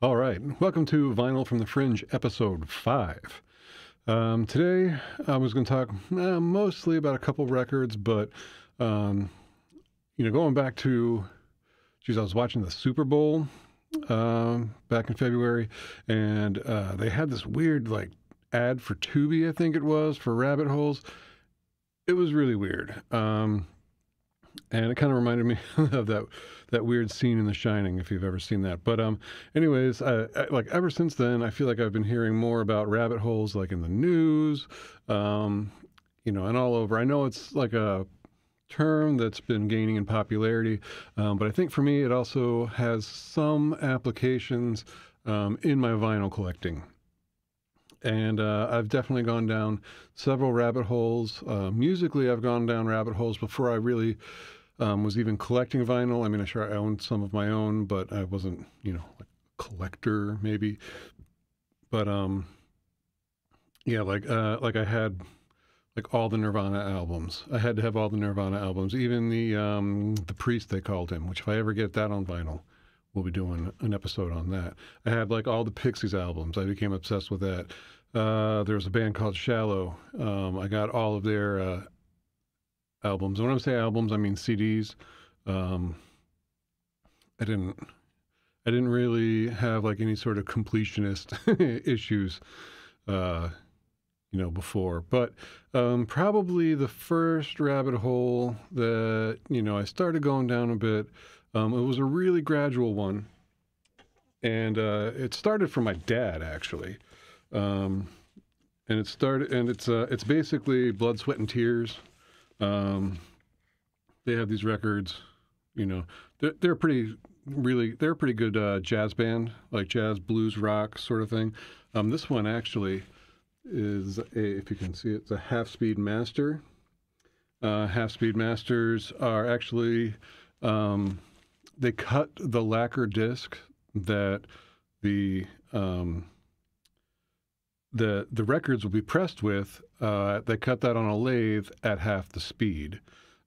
All right, welcome to Vinyl from the Fringe, episode 5. Today, I was going to talk mostly about a couple records, but, going back to, I was watching the Super Bowl back in February, and they had this weird, ad for Tubi, I think it was, for rabbit holes. It was really weird. And it kind of reminded me of that weird scene in The Shining, if you've ever seen that. But anyways, ever since then, I feel like I've been hearing more about rabbit holes, like in the news, and all over. I know it's like a term that's been gaining in popularity, but I think for me, it also has some applications in my vinyl collecting. And I've definitely gone down several rabbit holes. Musically, I've gone down rabbit holes before I really was even collecting vinyl. I mean, sure, I owned some of my own, but I wasn't, like a collector maybe. But yeah, I had like all the Nirvana albums. I had to have all the Nirvana albums, even the Priest, they called him. Which if I ever get that on vinyl, we'll be doing an episode on that. I had like all the Pixies albums. I became obsessed with that. There was a band called Shallow. I got all of their albums. And when I say albums, I mean CDs. I didn't really have like any sort of completionist issues, before. But probably the first rabbit hole that, I started going down a bit, it was a really gradual one. And it started from my dad, actually. And it's basically Blood, Sweat, and Tears. They have these records, they're pretty good jazz band, like jazz, blues, rock sort of thing. This one actually is if you can see it, it's a half-speed master. Half-speed masters are actually, they cut the lacquer disc that the records will be pressed with. They cut that on a lathe at half the speed,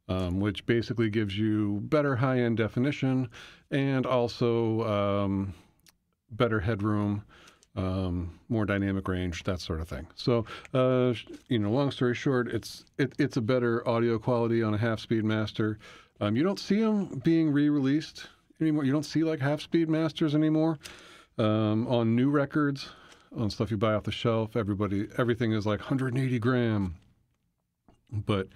which basically gives you better high-end definition and also better headroom, more dynamic range, that sort of thing. So, long story short, it's a better audio quality on a half-speed master. You don't see them being re-released anymore. You don't see like half-speed masters anymore on new records. On stuff you buy off the shelf, everything is like 180 gram. But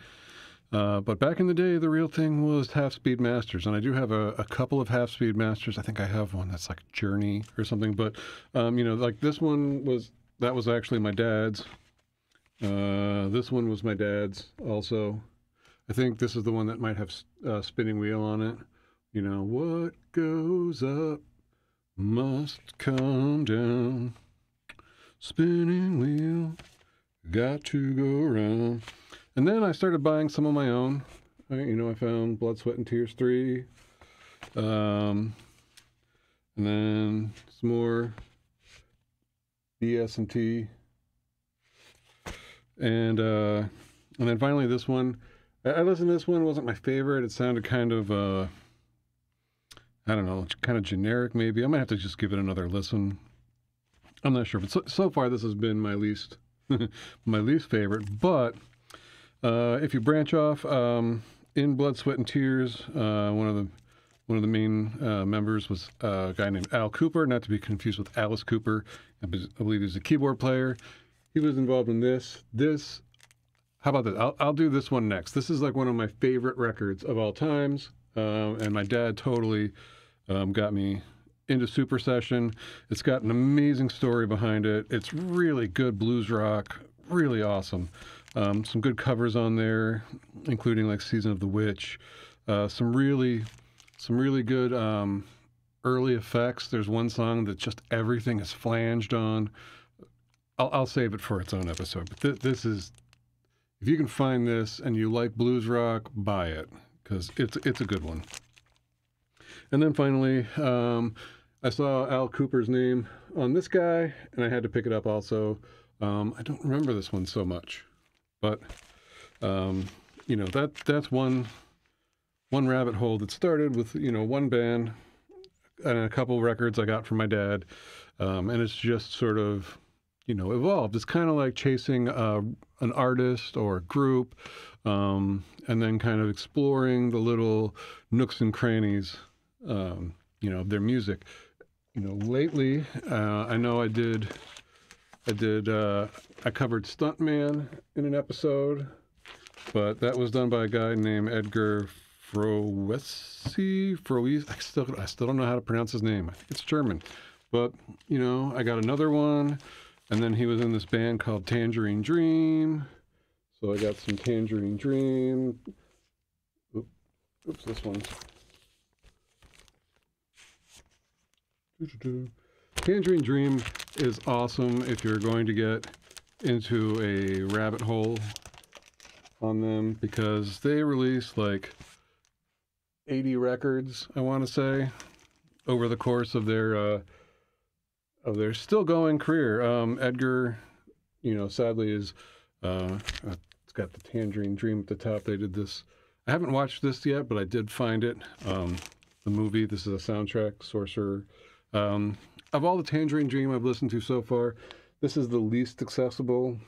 back in the day, the real thing was half-speed masters, and I do have a couple of half-speed masters. I think I have one that's like Journey or something. But like this one was actually my dad's. This one was my dad's also. I think this is the one that might have spinning wheel on it. What goes up must come down. Spinning wheel, got to go around. And then I started buying some of my own. I found Blood, Sweat, and Tears 3. And then some more BS&T. And then finally this one. I listened to this one. It wasn't my favorite. It sounded kind of, I don't know, kind of generic maybe. I might have to just give it another listen. I'm not sure, but so far this has been my least favorite. But if you branch off, in Blood, Sweat, and Tears, one of the main members was a guy named Al Cooper, not to be confused with Alice Cooper. I believe he's a keyboard player. He was involved in this. How about this? I'll do this one next. This is like one of my favorite records of all times, and my dad totally got me into Super Session. It's got an amazing story behind it. It's really good blues rock, really awesome. Some good covers on there, including like Season of the Witch. Some really good early effects. There's one song that just everything is flanged on. I'll save it for its own episode. But this is, if you can find this and you like blues rock, buy it because it's a good one. And then finally, I saw Al Cooper's name on this guy, and I had to pick it up also. I don't remember this one so much, but that's one rabbit hole that started with one band, and a couple records I got from my dad, and it's just sort of, evolved. It's kind of like chasing an artist or a group, and then kind of exploring the little nooks and crannies, of their music. Lately, I know I covered Stuntman in an episode, but that was done by a guy named Edgar Froese. I still don't know how to pronounce his name. I think it's German. But, I got another one, and then he was in this band called Tangerine Dream. So I got some Tangerine Dream. Oops, this one. Tangerine Dream is awesome if you're going to get into a rabbit hole on them, because they release like 80 records, I want to say, over the course of their still going career. Edgar, sadly is it's got the Tangerine Dream at the top. They did this. I haven't watched this yet, but I did find it. The movie. This is a soundtrack, Sorcerer. Of all the Tangerine Dream I've listened to so far, this is the least accessible,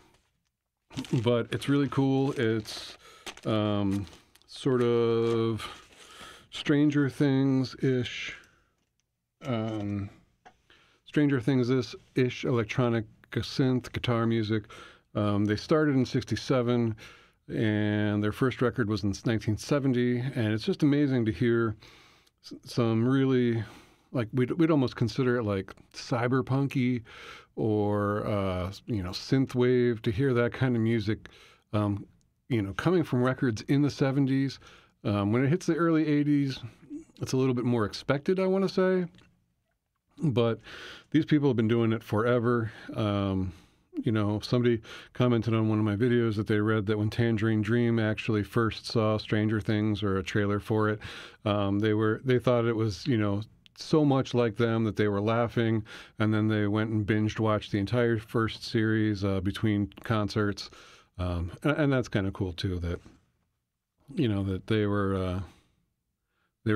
but it's really cool. It's sort of Stranger Things-ish, electronic synth guitar music. They started in '67, and their first record was in 1970, and it's just amazing to hear some really, like, we'd almost consider it like cyberpunky or synthwave, to hear that kind of music, coming from records in the '70s. When it hits the early '80s, it's a little bit more expected, I want to say. But these people have been doing it forever. Somebody commented on one of my videos that they read that when Tangerine Dream actually first saw Stranger Things, or a trailer for it, they thought it was, so much like them that they were laughing, and then they went and binged watched the entire first series between concerts, and that's kind of cool too. That that they were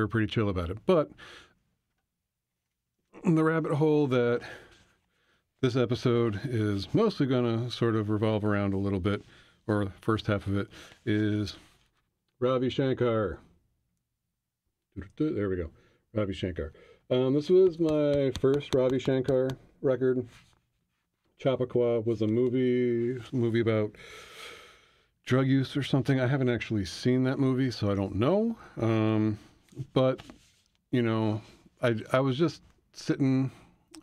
pretty chill about it. But the rabbit hole that this episode is mostly going to sort of revolve around a little bit, or the first half of it, is Ravi Shankar. There we go. Ravi Shankar. This was my first Ravi Shankar record. Chappaqua was a movie about drug use or something. I haven't actually seen that movie, so I don't know. But, I was just sitting,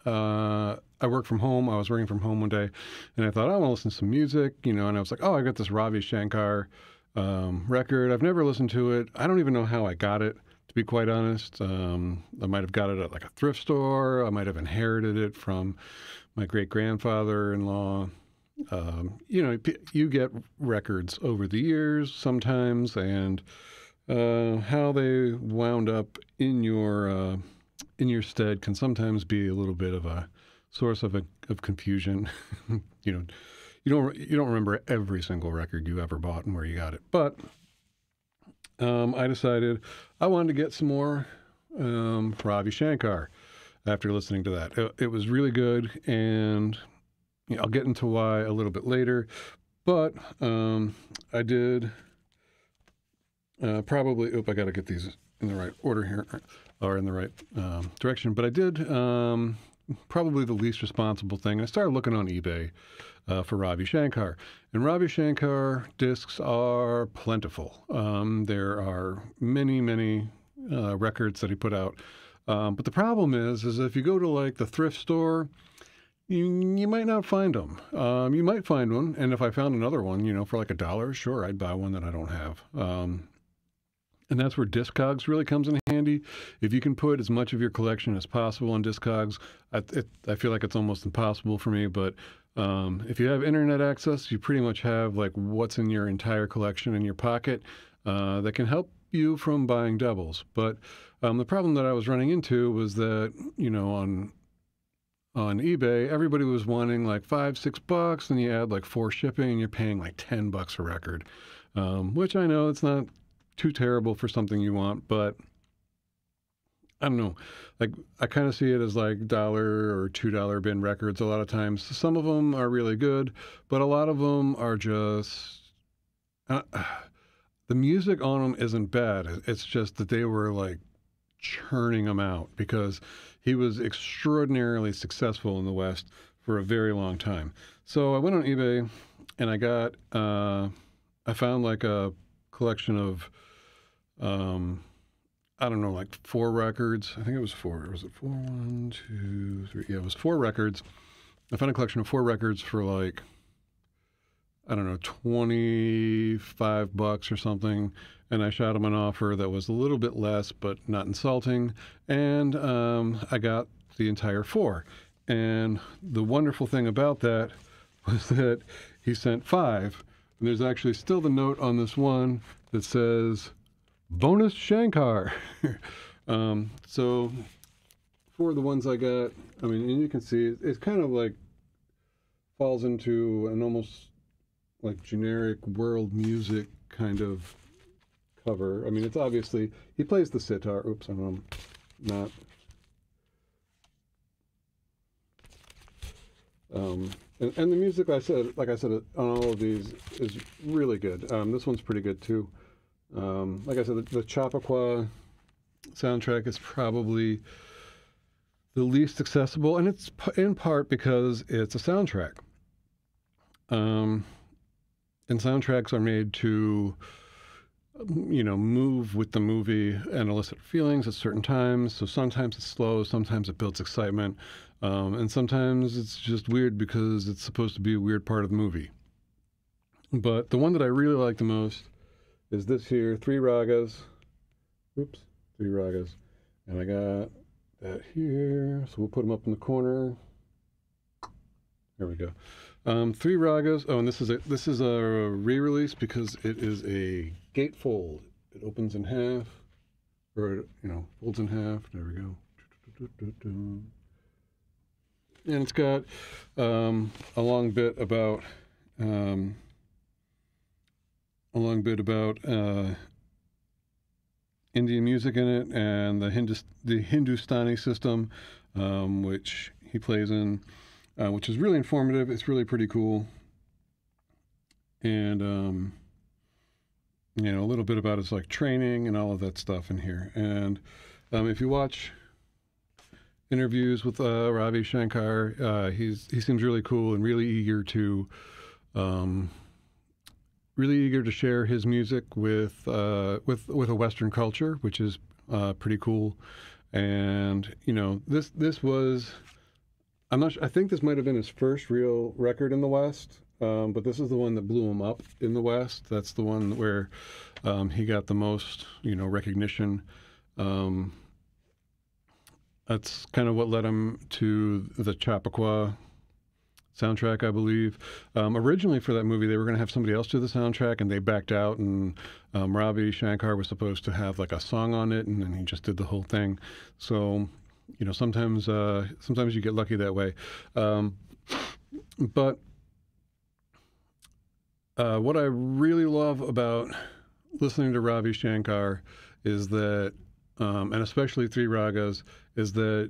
I work from home. I was working from home one day, and I thought, I want to listen to some music, and I was like, I got this Ravi Shankar record. I've never listened to it. I don't even know how I got it, to be quite honest. I might have got it at like a thrift store. I might have inherited it from my great-grandfather-in-law. You get records over the years sometimes, and how they wound up in your stead can sometimes be a little bit of a source of confusion. You don't remember every single record you ever bought and where you got it. But I decided I wanted to get some more Ravi Shankar after listening to that. It was really good, and I'll get into why a little bit later. But I did probably. I got to get these in the right order here, or in the right direction. But I did probably the least responsible thing. I started looking on eBay for Ravi Shankar. And Ravi Shankar discs are plentiful. There are many, many records that he put out. But the problem is if you go to like the thrift store, you might not find them. You might find one, and if I found another one, for like $1, sure, I'd buy one that I don't have. And that's where Discogs really comes in handy. If you can put as much of your collection as possible on Discogs, I feel like it's almost impossible for me, but if you have internet access, you pretty much have like what's in your entire collection in your pocket. That can help you from buying doubles. But the problem that I was running into was that, on eBay, everybody was wanting like $5-6, and you add like 4 shipping, and you're paying like $10 a record, which I know it's not too terrible for something you want, but I don't know. Like I kind of see it as like dollar or $2 bin records a lot of times. Some of them are really good, but a lot of them are just uh, the music on them isn't bad. It's just that they were like churning them out because he was extraordinarily successful in the West for a very long time. So I went on eBay and I found like a collection of I don't know, like 4 records. I think it was 4. Was it 4? 1, 2, 3. Yeah, it was 4 records. I found a collection of 4 records for like, I don't know, $25 or something. And I shot him an offer that was a little bit less, but not insulting. And I got the entire 4. And the wonderful thing about that was that he sent 5. And there's actually still the note on this one that says, bonus Shankar. So for the ones I got, I mean, and you can see it's kind of like falls into an almost like generic world music kind of cover. I mean, it's obviously, he plays the sitar. Oops, I'm not. And the music, like I said, on all of these is really good. This one's pretty good too. Like I said, the Chappaqua soundtrack is probably the least accessible, and it's in part because it's a soundtrack. And soundtracks are made to, move with the movie and elicit feelings at certain times. So sometimes it's slow, sometimes it builds excitement, and sometimes it's just weird because it's supposed to be a weird part of the movie. But the one that I really like the most is this here, 3 ragas. Oops, 3 ragas. And I got that here. So we'll put them up in the corner. There we go. 3 ragas. Oh, and this is a re-release because it is a gatefold. It opens in half, or folds in half. There we go. And it's got a long bit about Indian music in it, and the Hindustani system, which he plays in, which is really informative. It's really pretty cool, and a little bit about his like training and all of that stuff in here. And if you watch interviews with Ravi Shankar, he seems really cool and really eager to share his music with a Western culture, which is pretty cool. And this was, I'm not sure, I think this might have been his first real record in the West, but this is the one that blew him up in the West. That's the one where he got the most recognition. That's kind of what led him to the Chappaqua soundtrack, I believe. Originally for that movie, they were going to have somebody else do the soundtrack, and they backed out, and Ravi Shankar was supposed to have like a song on it, and then he just did the whole thing. So, sometimes you get lucky that way. But what I really love about listening to Ravi Shankar is that, and especially 3 ragas, is that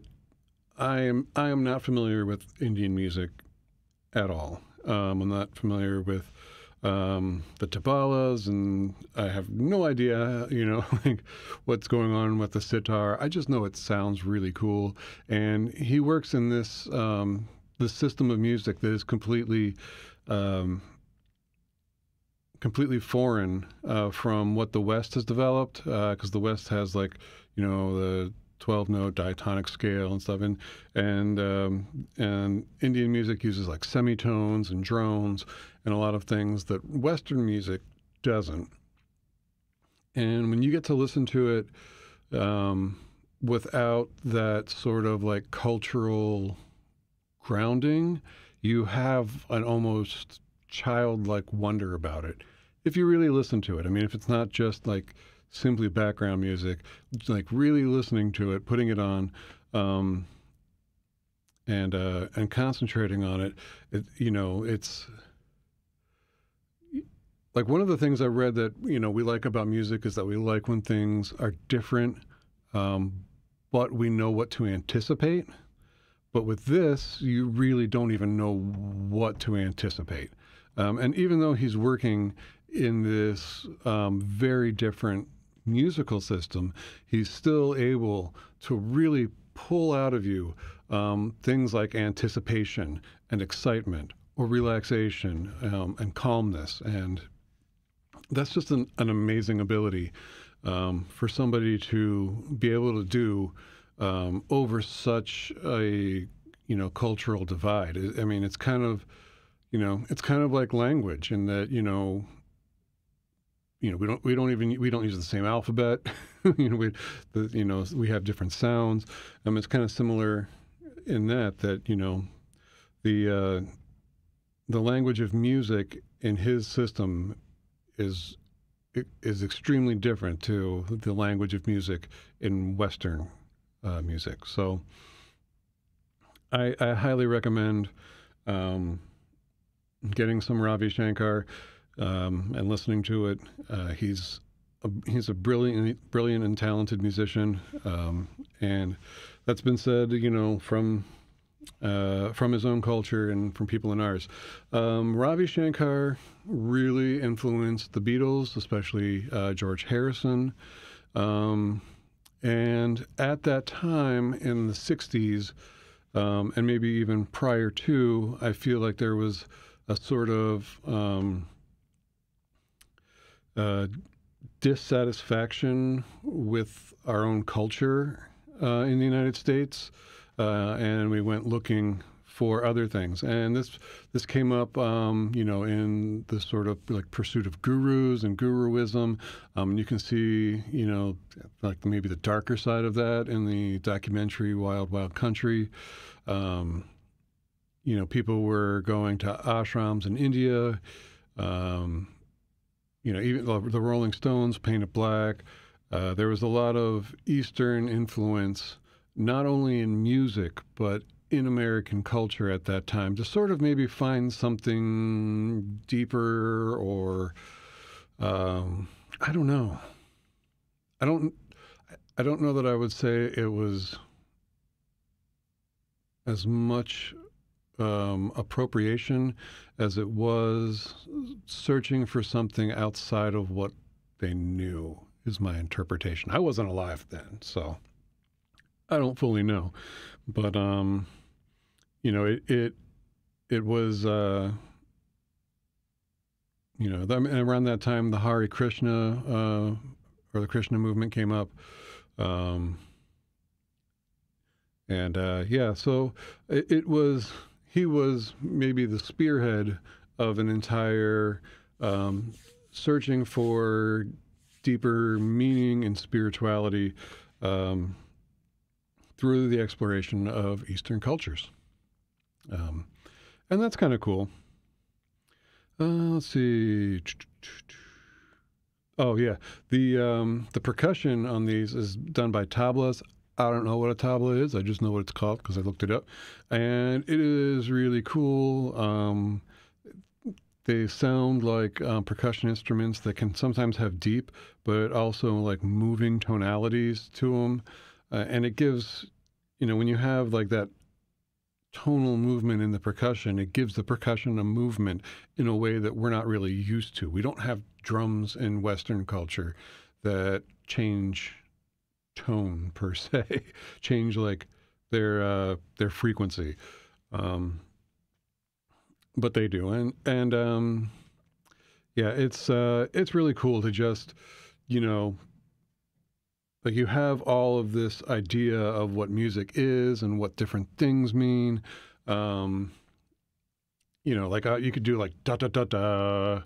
I am not familiar with Indian music at all. I'm not familiar with the tabalas, and I have no idea, like what's going on with the sitar. I just know it sounds really cool, and he works in this this system of music that is completely foreign from what the West has developed, because the West has like the 12-note diatonic scale and stuff, and Indian music uses like semitones and drones and a lot of things that Western music doesn't. And when you get to listen to it without that sort of like cultural grounding, you have an almost childlike wonder about it if you really listen to it. I mean, if it's not just like simply background music, like really listening to it, putting it on, and concentrating on it. It's like one of the things I read that we like about music is that we like when things are different, but we know what to anticipate. But with this, you really don't even know what to anticipate. And even though he's working in this very different musical system, he's still able to really pull out of you things like anticipation and excitement or relaxation and calmness. And that's just an amazing ability for somebody to be able to do over such a cultural divide. I mean, it's kind of like language in that we don't use the same alphabet. We have different sounds. It's kind of similar in that the language of music in his system is extremely different to the language of music in Western music. So I highly recommend getting some Ravi Shankar and listening to it. He's a brilliant and talented musician, and that's been said, from his own culture and from people in ours. Ravi Shankar really influenced the Beatles, especially George Harrison. And at that time in the 60s, and maybe even prior to, I feel like there was a sort of dissatisfaction with our own culture in the United States, and we went looking for other things. And this came up, in the sort of like pursuit of gurus and guruism. You can see, like maybe the darker side of that in the documentary Wild Wild Country. People were going to ashrams in India. Even the Rolling Stones, Painted Black. There was a lot of Eastern influence, not only in music, but in American culture at that time, to sort of maybe find something deeper or, I don't know. I don't know that I would say it was as much appropriation as it was searching for something outside of what they knew, is my interpretation. I wasn't alive then, so I don't fully know. But it was around that time the Hare Krishna or the Krishna movement came up. So he was maybe the spearhead of an entire searching for deeper meaning and spirituality through the exploration of Eastern cultures. And that's kind of cool. Let's see. Oh, yeah. The percussion on these is done by tablas. I don't know what a tabla is. I just know what it's called because I looked it up. And it is really cool. They sound like percussion instruments that can sometimes have deep, but also like moving tonalities to them. And it gives, when you have like that tonal movement in the percussion, it gives the percussion a movement in a way that we're not really used to. We don't have drums in Western culture that change tone per se, change like their frequency. But they do. And it's really cool to just, like you have all of this idea of what music is and what different things mean. You could do like da da da da.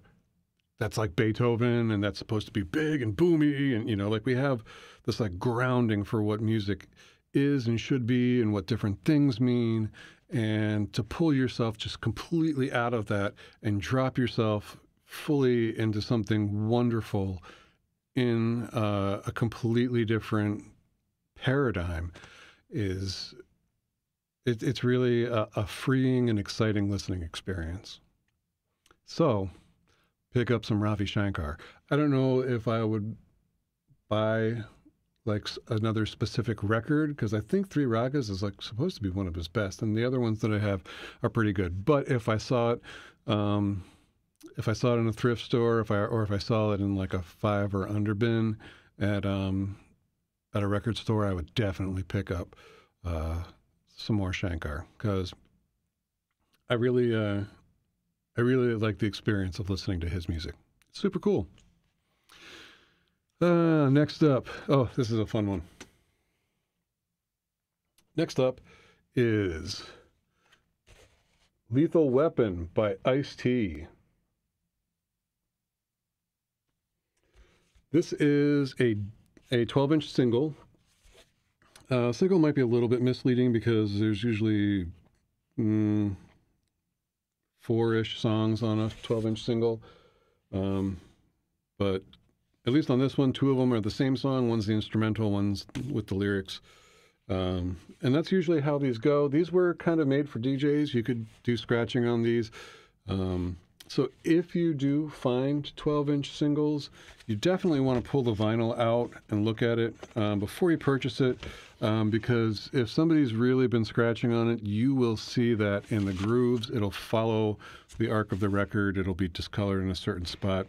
That's like Beethoven, and that's supposed to be big and boomy, and like we have this like grounding for what music is and should be, and what different things mean, and to pull yourself just completely out of that and drop yourself fully into something wonderful in a completely different paradigm it's really a freeing and exciting listening experience. So pick up some Ravi Shankar. I don't know if I would buy like another specific record, because I think Three Ragas is like supposed to be one of his best, and the other ones that I have are pretty good. But if I saw it, in a thrift store, if I saw it in like a 5 or under bin at a record store, I would definitely pick up some more Shankar, because I really like the experience of listening to his music. It's super cool. Next up, oh, this is a fun one. Next up is Lethal Weapon by Ice-T. This is a 12-inch single. Single might be a little bit misleading because there's usually 4-ish songs on a 12-inch single. But at least on this one, 2 of them are the same song. One's the instrumental, one's with the lyrics. And that's usually how these go. These were kind of made for DJs. You could do scratching on these. So if you do find 12-inch singles, you definitely want to pull the vinyl out and look at it before you purchase it, because if somebody's really been scratching on it, you will see that in the grooves. It'll follow the arc of the record. It'll be discolored in a certain spot.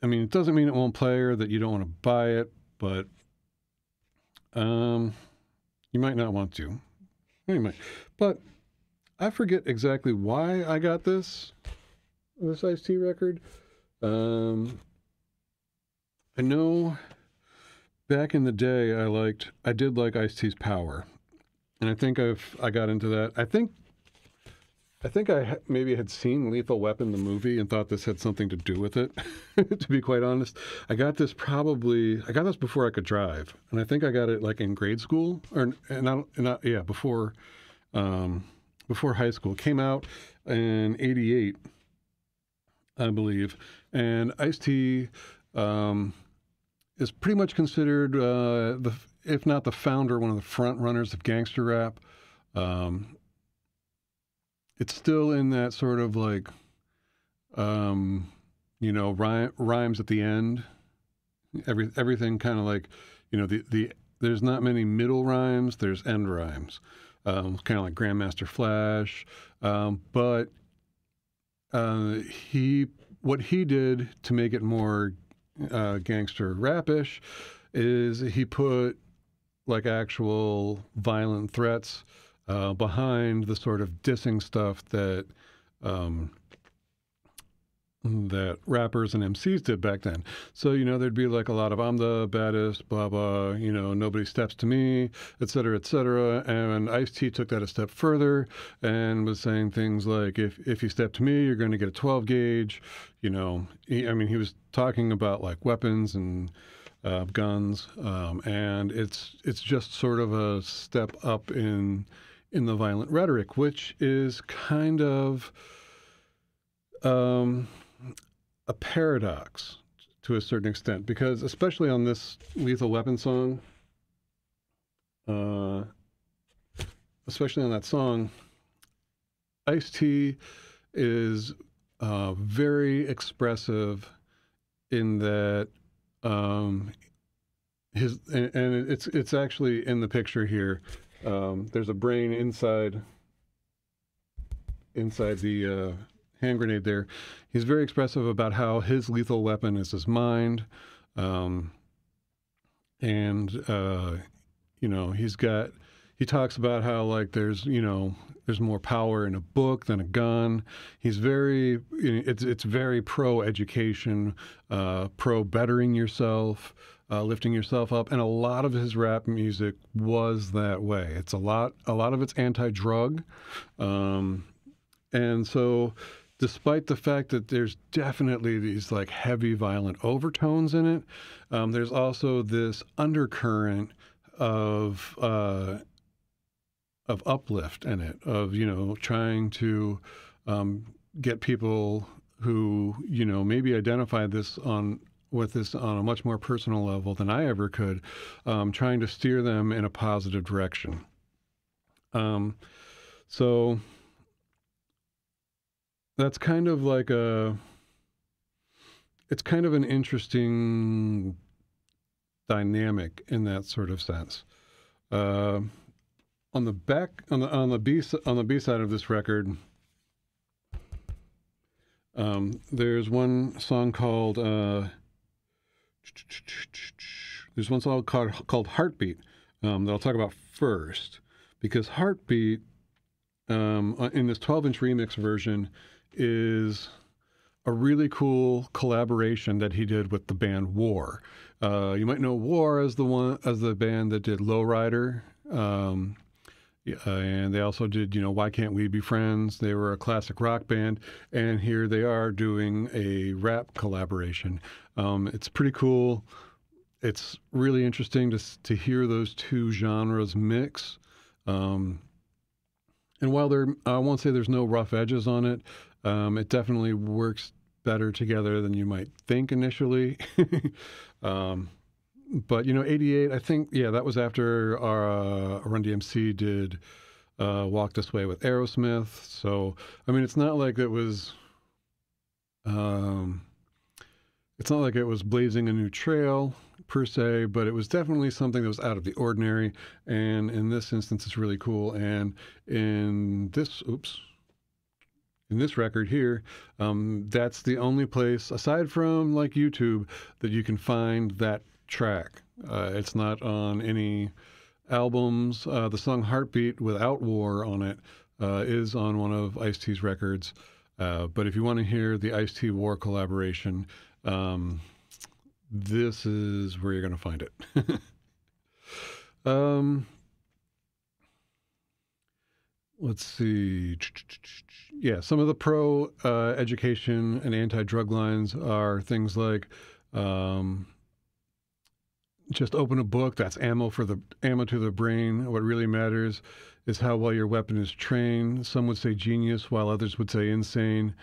I mean, it doesn't mean it won't play or that you don't want to buy it, but you might not want to. Anyway, but I forget exactly why I got this Ice-T record. I know back in the day I did like Ice-T's Power, and I think I got into that. I think I maybe had seen Lethal Weapon, the movie, and thought this had something to do with it, to be quite honest. I got this before I could drive, and I think I got it like in grade school, before high school. It came out in '88, I believe, and Ice-T is pretty much considered if not the founder, one of the front runners of gangster rap. It's still in that sort of like, rhymes at the end. Everything kind of like, there's not many middle rhymes. There's end rhymes, kind of like Grandmaster Flash. But what he did to make it more gangster rapish is he put like actual violent threats behind the sort of dissing stuff that that rappers and MCs did back then. So, there'd be like a lot of "I'm the baddest," blah, blah, "nobody steps to me," et cetera, et cetera. And Ice-T took that a step further and was saying things like, if you step to me, you're going to get a 12 gauge. He was talking about like weapons and guns. And it's just sort of a step up in the violent rhetoric, which is kind of a paradox to a certain extent, because especially on this Lethal Weapon song, especially on that song, Ice-T is very expressive in that it's actually in the picture here. There's a brain inside the hand grenade there. He's very expressive about how his lethal weapon is his mind. He talks about how like there's more power in a book than a gun. He's it's very pro education, pro bettering yourself, lifting yourself up, and a lot of his rap music was that way. It's a lot of it's anti-drug, and so despite the fact that there's definitely these like heavy violent overtones in it, there's also this undercurrent of uplift in it, of trying to get people who maybe identify with this on a much more personal level than I ever could, trying to steer them in a positive direction. So that's kind of like it's kind of an interesting dynamic in that sort of sense. On the back, on the B side of this record, there's one song called Heartbeat that I'll talk about first, because Heartbeat in this 12-inch remix version is a really cool collaboration that he did with the band War. You might know War as the band that did Lowrider. And they also did, Why Can't We Be Friends? They were a classic rock band, and here they are doing a rap collaboration. It's pretty cool. It's really interesting to hear those two genres mix. And while I won't say there's no rough edges on it, it definitely works better together than you might think initially. But, 88, I think, that was after Run DMC did Walk This Way with Aerosmith. So, it's not like it was blazing a new trail per se, but it was definitely something that was out of the ordinary. And in this instance, it's really cool. And in this record here, that's the only place, aside from like YouTube, that you can find that track. It's not on any albums. The song Heartbeat without War on it is on one of Ice-T's records. But if you want to hear the Ice-T War collaboration, this is where you're going to find it. Let's see. Yeah, some of the pro education and anti-drug lines are things like just open a book. That's ammo to the brain. What really matters is how well your weapon is trained. Some would say genius, while others would say insane.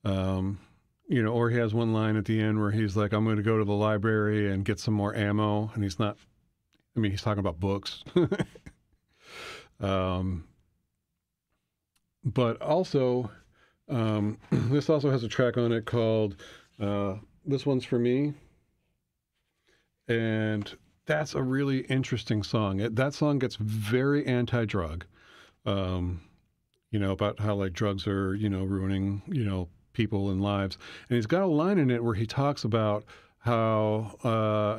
Or he has one line at the end where he's like, I'm going to go to the library and get some more ammo. And he's talking about books. But also, this also has a track on it called This One's For Me. And that's a really interesting song. That song gets very anti-drug, about how like drugs are, ruining, people and lives. And he's got a line in it where he talks about how,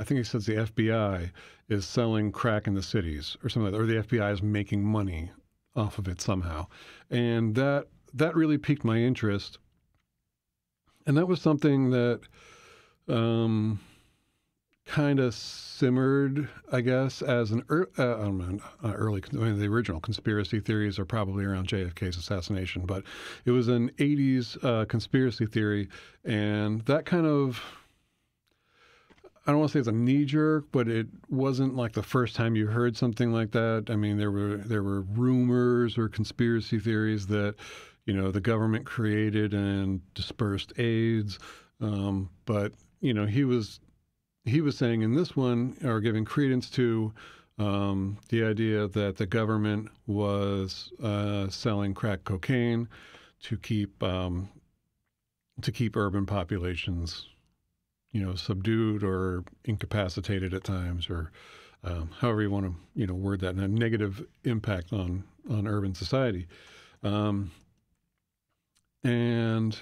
I think he says the FBI is selling crack in the cities or something like that, or the FBI is making money off of it somehow. And that really piqued my interest. And that was something that, kind of simmered, I guess, as the original conspiracy theories are probably around JFK's assassination, but it was an 80s conspiracy theory, and that kind of, I don't want to say it's a knee-jerk, but it wasn't like the first time you heard something like that. There were rumors or conspiracy theories that, the government created and dispersed AIDS, but, he was saying in this one, or giving credence to the idea that the government was selling crack cocaine to keep urban populations, subdued or incapacitated at times, or however you want to, word that, and a negative impact on urban society. And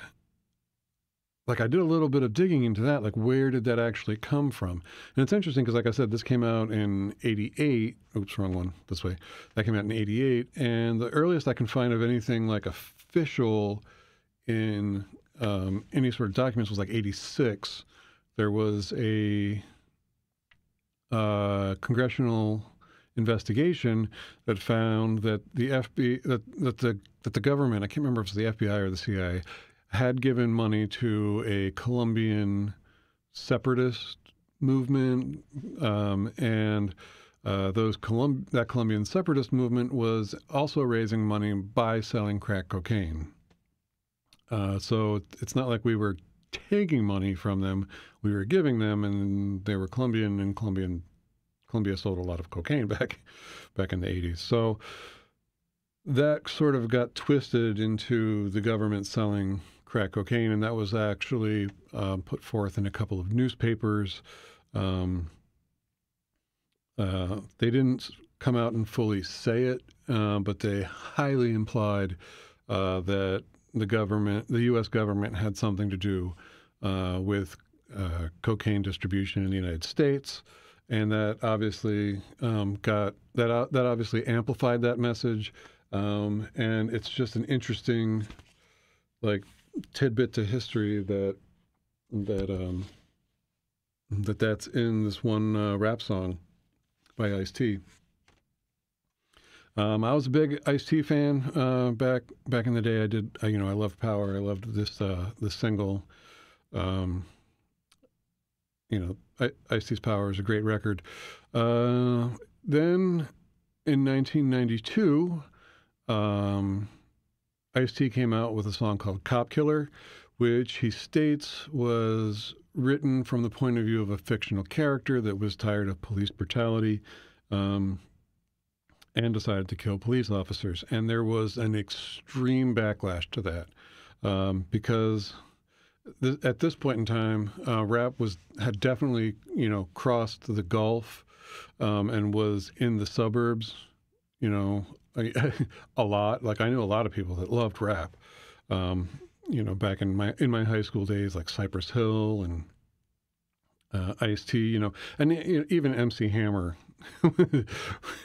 like I did a little bit of digging into that, like where did that actually come from? And it's interesting because, like I said, this came out in 88. Oops, wrong one, this way. That came out in 88. And the earliest I can find of anything like official in any sort of documents was like 86. There was a congressional investigation that found that the that the government, I can't remember if it was the FBI or the CIA, had given money to a Colombian separatist movement, and that Colombian separatist movement was also raising money by selling crack cocaine. So it's not like we were taking money from them; we were giving them, and they were Colombian, and Colombia sold a lot of cocaine back in the 80s. So that sort of got twisted into the government selling crack cocaine, and that was actually put forth in a couple of newspapers They didn't come out and fully say it, but they highly implied that the U.S. government had something to do with cocaine distribution in the United States, and that obviously that obviously amplified that message. And it's just an interesting, like, tidbit to history that's in this one rap song by Ice-T. I was a big Ice-T fan back in the day. I loved Power. I loved this single. Ice-T's Power is a great record. Then in 1992, Ice-T came out with a song called Cop Killer, which he states was written from the point of view of a fictional character that was tired of police brutality and decided to kill police officers. And there was an extreme backlash to that because at this point in time, rap had definitely, crossed the Gulf and was in the suburbs, a lot. Like, I knew a lot of people that loved rap, back in my high school days, like Cypress Hill and Ice-T, and even MC Hammer,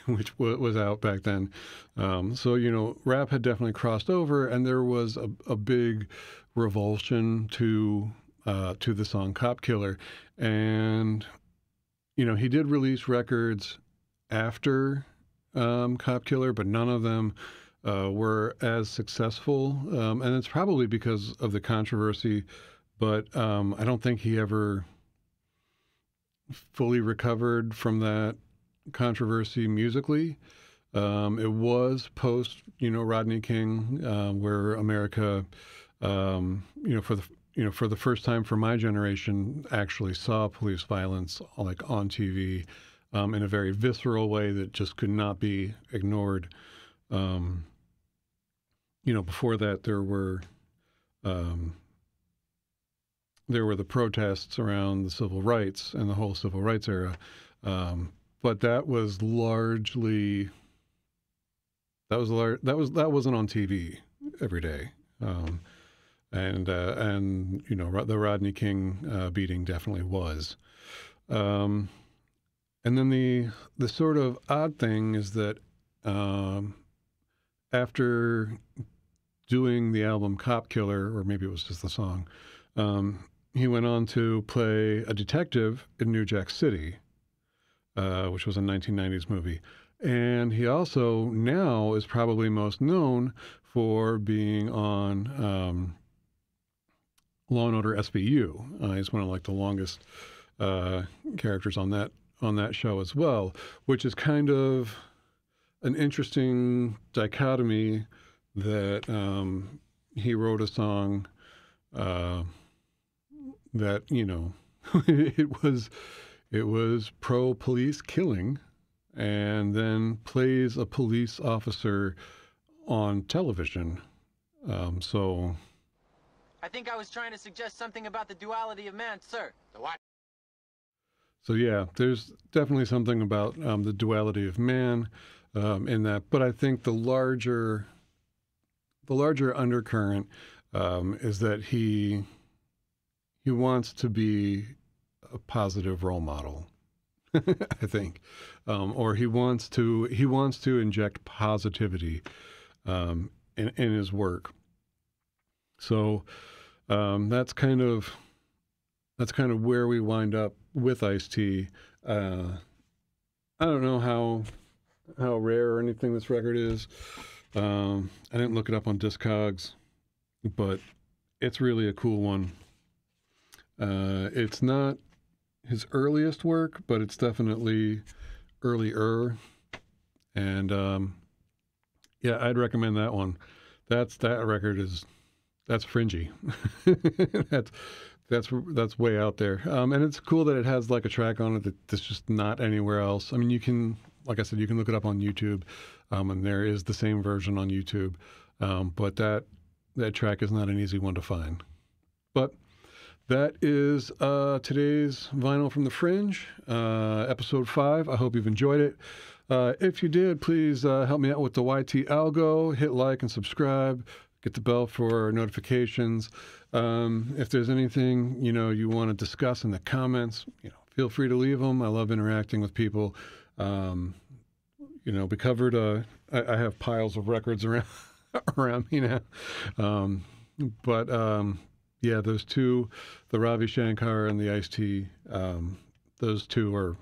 which was out back then. So, rap had definitely crossed over, and there was a big revulsion to the song Cop Killer. And, he did release records after Cop Killer, but none of them were as successful. And it's probably because of the controversy, but I don't think he ever fully recovered from that controversy musically. It was post, Rodney King, where America, for the first time for my generation, actually saw police violence like on TV in a very visceral way that just could not be ignored. Before that, there were the protests around the civil rights and the whole civil rights era. But that was largely, that wasn't on TV every day. And the Rodney King beating definitely was. And then the sort of odd thing is that after doing the album Cop Killer, or maybe it was just the song, he went on to play a detective in New Jack City, which was a 1990s movie. And he also now is probably most known for being on Law and Order SVU. He's one of the longest characters on that show as well, which is kind of an interesting dichotomy that he wrote a song that it was pro police killing, and then plays a police officer on television. So I think I was trying to suggest something about the duality of man, sir. The what? So yeah, there's definitely something about the duality of man in that, but I think the larger undercurrent is that he wants to be a positive role model. I think, or he wants to inject positivity in his work. So that's kind of where we wind up with Ice-T. I don't know how rare or anything this record is. I didn't look it up on Discogs, but it's really a cool one. It's not his earliest work, but it's definitely earlier. And yeah, I'd recommend that one. That record that's fringy. That's way out there. And it's cool that it has like a track on it that's just not anywhere else. I mean, you can, like I said, you can look it up on YouTube, and there is the same version on YouTube. But that track is not an easy one to find. But that is today's vinyl from the Fringe, episode 5. I hope you've enjoyed it. If you did, please help me out with the YT algo. Hit like and subscribe. Get the bell for notifications. If there's anything you want to discuss in the comments, feel free to leave them. I love interacting with people. We covered. I have piles of records around me now, yeah, those two, the Ravi Shankar and the Ice-T, those two are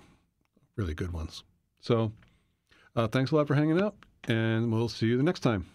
really good ones. So thanks a lot for hanging out, and we'll see you the next time.